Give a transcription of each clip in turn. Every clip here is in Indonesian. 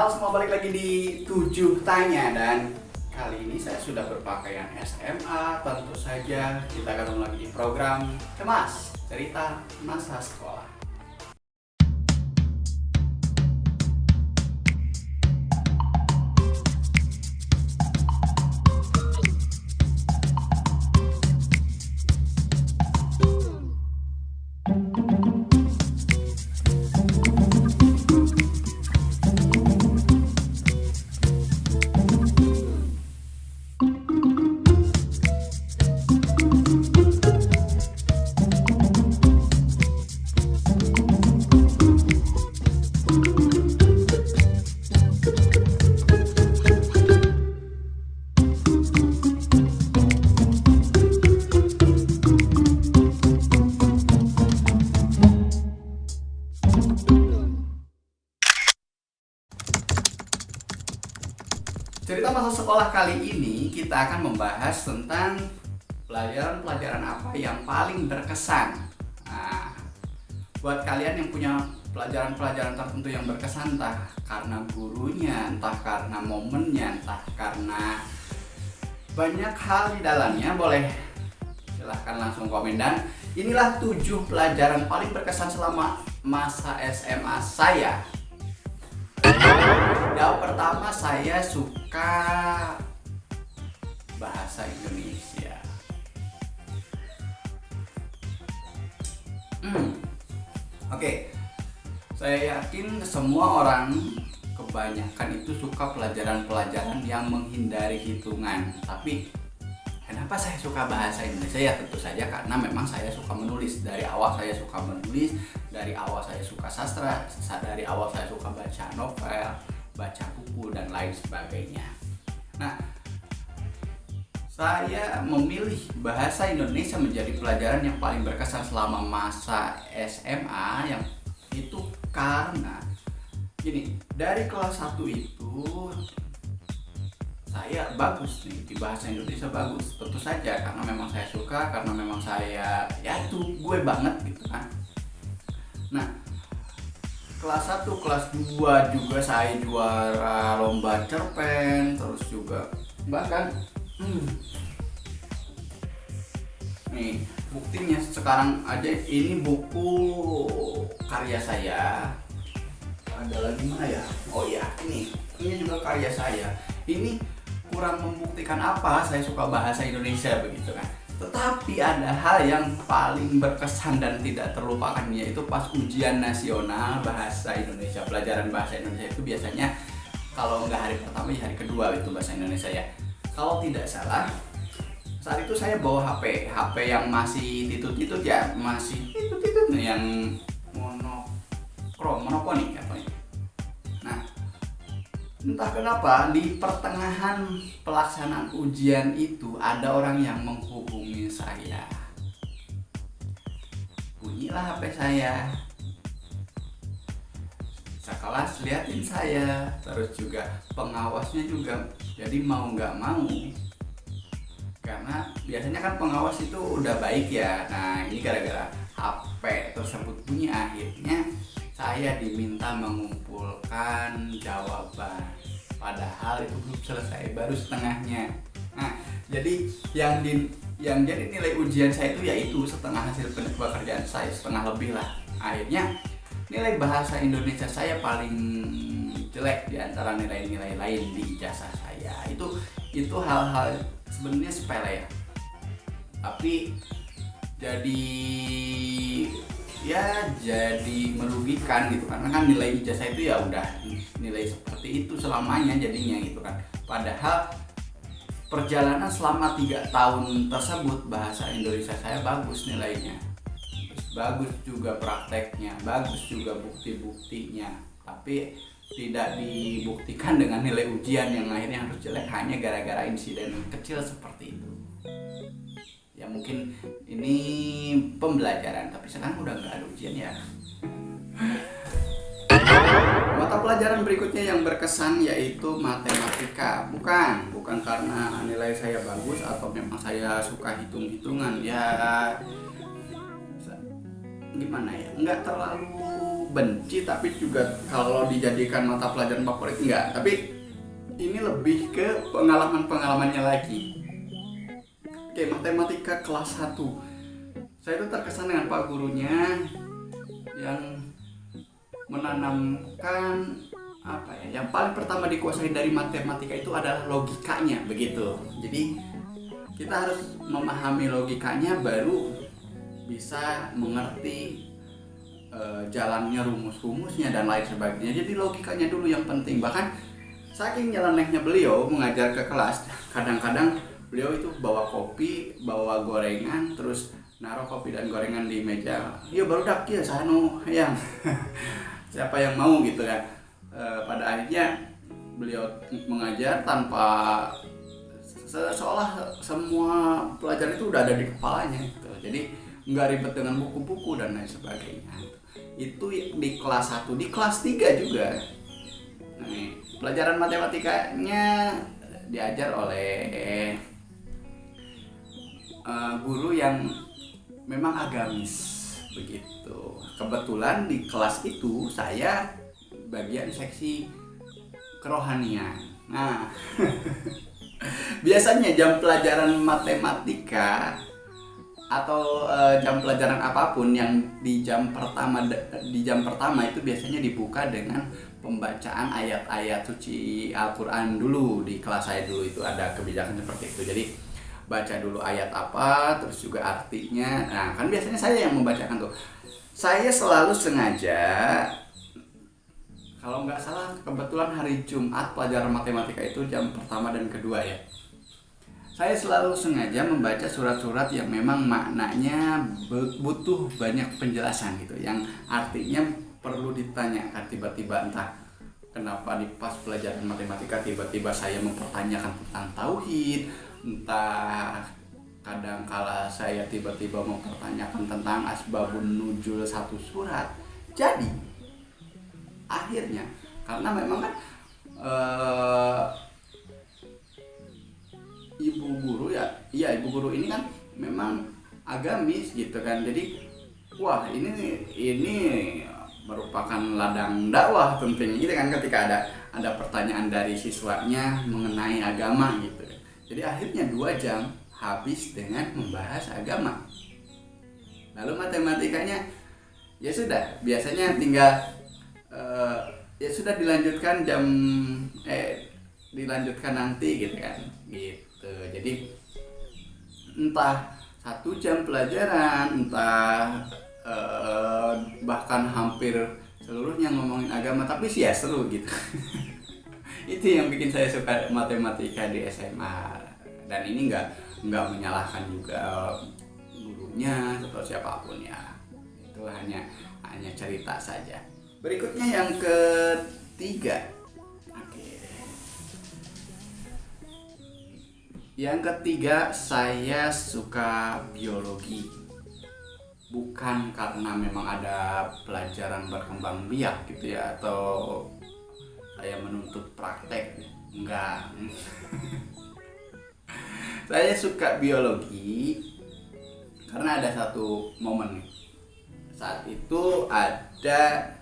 Halo semua, balik lagi di 7 Tanya. Dan kali ini saya sudah berpakaian SMA. Tentu saja kita ketemu lagi di program Cemas, cerita masa sekolah. Cerita masa sekolah kali ini kita akan membahas tentang pelajaran-pelajaran apa yang paling berkesan. Nah, buat kalian yang punya pelajaran-pelajaran tertentu yang berkesan, entah karena gurunya, entah karena momennya, entah karena banyak hal di dalamnya, boleh silahkan langsung komen. Dan inilah 7 pelajaran paling berkesan selama masa SMA saya. Yang pertama, saya suka bahasa Indonesia. Oke. Saya yakin semua orang kebanyakan itu suka pelajaran-pelajaran yang menghindari hitungan. Tapi kenapa saya suka bahasa Indonesia? Ya tentu saja karena memang saya suka menulis. Dari awal saya suka menulis, dari awal saya suka sastra, dari awal saya suka baca novel, baca buku dan lain sebagainya. Nah, saya memilih bahasa Indonesia menjadi pelajaran yang paling berkesan selama masa SMA yang itu karena gini, dari kelas 1 itu saya bagus nih di bahasa Indonesia, bagus tentu saja karena memang saya suka, karena memang saya ya itu gue banget gitu kan. Nah, kelas 1, kelas 2 juga saya juara lomba cerpen, terus juga bahkan nih buktinya sekarang aja ini buku karya saya. Ada lagi mana ya? Oh ya, ini juga karya saya. Ini kurang membuktikan apa saya suka bahasa Indonesia begitu kan. Tetapi ada hal yang paling berkesan dan tidak terlupakan, yaitu pas ujian nasional bahasa Indonesia. Pelajaran bahasa Indonesia itu biasanya kalau nggak hari pertama ya hari kedua itu bahasa Indonesia ya. Kalau tidak salah saat itu saya bawa HP yang masih titut-titut ya, masih titut-titut yang monoponik apa ini. Nah, entah kenapa di pertengahan pelaksanaan ujian itu ada orang yang menghubungi saya. Bunyilah HP saya. Sekelas liatin saya, terus juga pengawasnya juga. Jadi mau nggak mau, karena biasanya kan pengawas itu udah baik ya. Nah, ini gara-gara HP tersebut bunyi, akhirnya saya diminta mengumpulkan jawaban. Padahal itu belum selesai, baru setengahnya. Nah, jadi yang jadi nilai ujian saya itu yaitu setengah hasil pekerjaan saya, setengah lebih lah. Akhirnya nilai bahasa Indonesia saya paling jelek di antara nilai-nilai lain di ijazah saya. Itu hal-hal sebenarnya sepele ya. Tapi jadi merugikan gitu, karena kan nilai ijazah itu ya udah nilai seperti itu selamanya jadinya gitu kan. Padahal perjalanan selama 3 tahun tersebut bahasa Indonesia saya bagus nilainya, bagus juga prakteknya, bagus juga bukti-buktinya, tapi tidak dibuktikan dengan nilai ujian yang akhirnya harus jelek hanya gara-gara insiden kecil seperti itu. Ya mungkin ini pembelajaran, tapi sekarang udah nggak ada ujian ya. Mata pelajaran berikutnya yang berkesan yaitu matematika. Bukan karena nilai saya bagus atau memang saya suka hitung-hitungan ya, gimana ya, nggak terlalu benci, tapi juga kalau dijadikan mata pelajaran favorit enggak. Tapi ini lebih ke pengalaman-pengalamannya lagi. Oke, matematika kelas 1. Saya itu terkesan dengan pak gurunya yang menanamkan apa ya? Yang paling pertama dikuasai dari matematika itu adalah logikanya, begitu. Jadi kita harus memahami logikanya baru bisa mengerti jalannya rumus-rumusnya dan lain sebagainya. Jadi logikanya dulu yang penting. Bahkan saking nyelenehnya beliau mengajar ke kelas, kadang-kadang beliau itu bawa kopi, bawa gorengan, terus naruh kopi dan gorengan di meja. Iya baru dak ya sanu yang siapa yang mau gitu kan. Pada akhirnya beliau mengajar tanpa seolah semua pelajaran itu udah ada di kepalanya gitu. Jadi nggak ribet dengan buku-buku dan lain sebagainya. Itu di kelas 1, di kelas 3 juga. Nah, pelajaran matematikanya diajar oleh guru yang memang agamis begitu. Kebetulan di kelas itu saya bagian seksi kerohanian. Nah, biasanya jam pelajaran matematika atau jam pelajaran apapun yang di jam pertama itu biasanya dibuka dengan pembacaan ayat-ayat suci Al-Quran dulu. Di kelas saya dulu itu ada kebijakan seperti itu. Jadi baca dulu ayat apa, terus juga artinya. Nah kan biasanya saya yang membacakan tuh. Saya selalu sengaja, kalau nggak salah kebetulan hari Jumat pelajaran matematika itu jam pertama dan kedua ya. Saya selalu sengaja membaca surat-surat yang memang maknanya butuh banyak penjelasan gitu, yang artinya perlu ditanyakan. Tiba-tiba entah kenapa di pas pelajaran matematika tiba-tiba saya mempertanyakan tentang tauhid, entah kadang-kala saya tiba-tiba mempertanyakan tentang asbabun nuzul satu surat. Jadi akhirnya karena memang kan ibu guru ini kan memang agamis gitu kan. Jadi wah ini merupakan ladang dakwah tentunya gitu kan, ketika ada pertanyaan dari siswanya mengenai agama gitu. Jadi akhirnya 2 jam habis dengan membahas agama. Lalu matematikanya ya sudah, biasanya tinggal ya sudah dilanjutkan nanti gitu kan. Gitu. Jadi entah 1 jam pelajaran, entah bahkan hampir seluruhnya ngomongin agama, tapi sih ya seru gitu. Itu yang bikin saya suka matematika di SMA. Dan ini nggak menyalahkan juga gurunya atau siapapun ya. Itu hanya cerita saja. Berikutnya yang ketiga. Oke. Yang ketiga, saya suka biologi. Bukan karena memang ada pelajaran berkembang biak gitu ya, atau saya menuntut praktek. Enggak. Saya suka biologi karena ada satu momen. Saat itu ada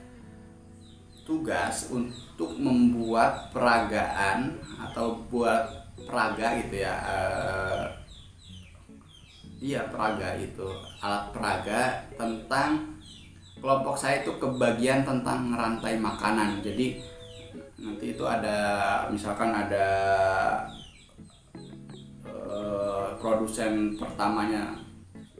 tugas untuk membuat peragaan atau buat peraga gitu ya. Peraga itu, alat peraga tentang kelompok saya itu kebagian tentang rantai makanan. Jadi nanti itu ada misalkan ada produsen pertamanya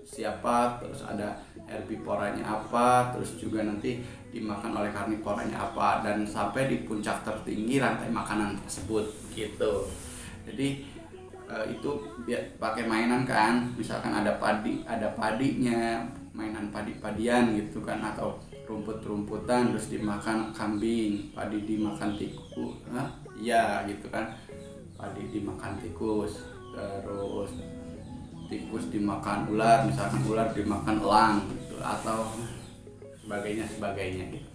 siapa, terus ada herbivoranya apa, terus juga nanti dimakan oleh karnivoranya apa, dan sampai di puncak tertinggi rantai makanan tersebut gitu. Jadi itu pakai mainan kan, misalkan ada padinya, mainan padi-padian gitu kan, atau rumput-rumputan terus dimakan kambing, padi dimakan tikus, gitu kan, padi dimakan tikus, terus tikus dimakan ular, misalkan ular dimakan elang gitu, atau sebagainya gitu.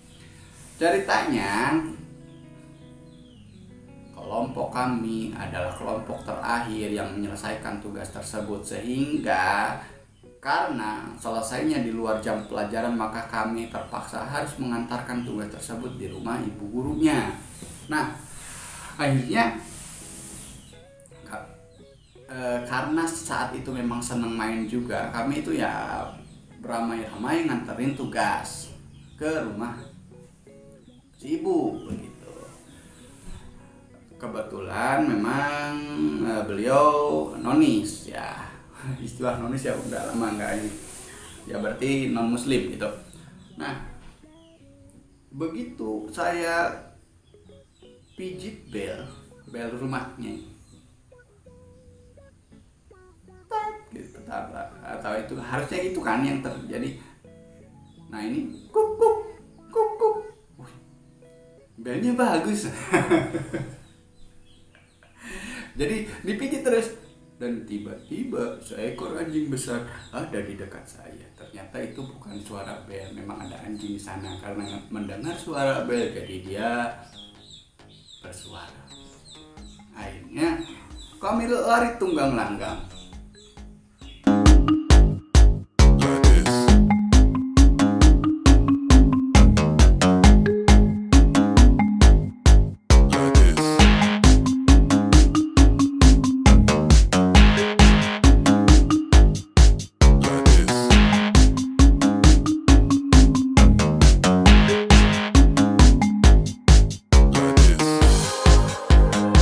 Ceritanya kelompok kami adalah kelompok terakhir yang menyelesaikan tugas tersebut, sehingga Karena selesainya di luar jam pelajaran, maka kami terpaksa harus mengantarkan tugas tersebut di rumah ibu gurunya. Nah, akhirnya karena saat itu memang seneng main juga, kami itu ya beramai-ramai nganterin tugas ke rumah si ibu begitu. Kebetulan memang beliau nonis ya. Istilah nonis ya udah lama nggak ini ya, berarti non muslim gitu. Nah, begitu saya pijit bel rumahnya gitu, atau itu harusnya itu kan yang terjadi. Nah ini kuk kuk kuk kuk, belnya bagus. Jadi dipijit terus, dan tiba-tiba seekor anjing besar ada di dekat saya. Ternyata itu bukan suara bel, memang ada anjing di sana. Karena mendengar suara bel, jadi dia bersuara. Akhirnya kami lari tunggang langgang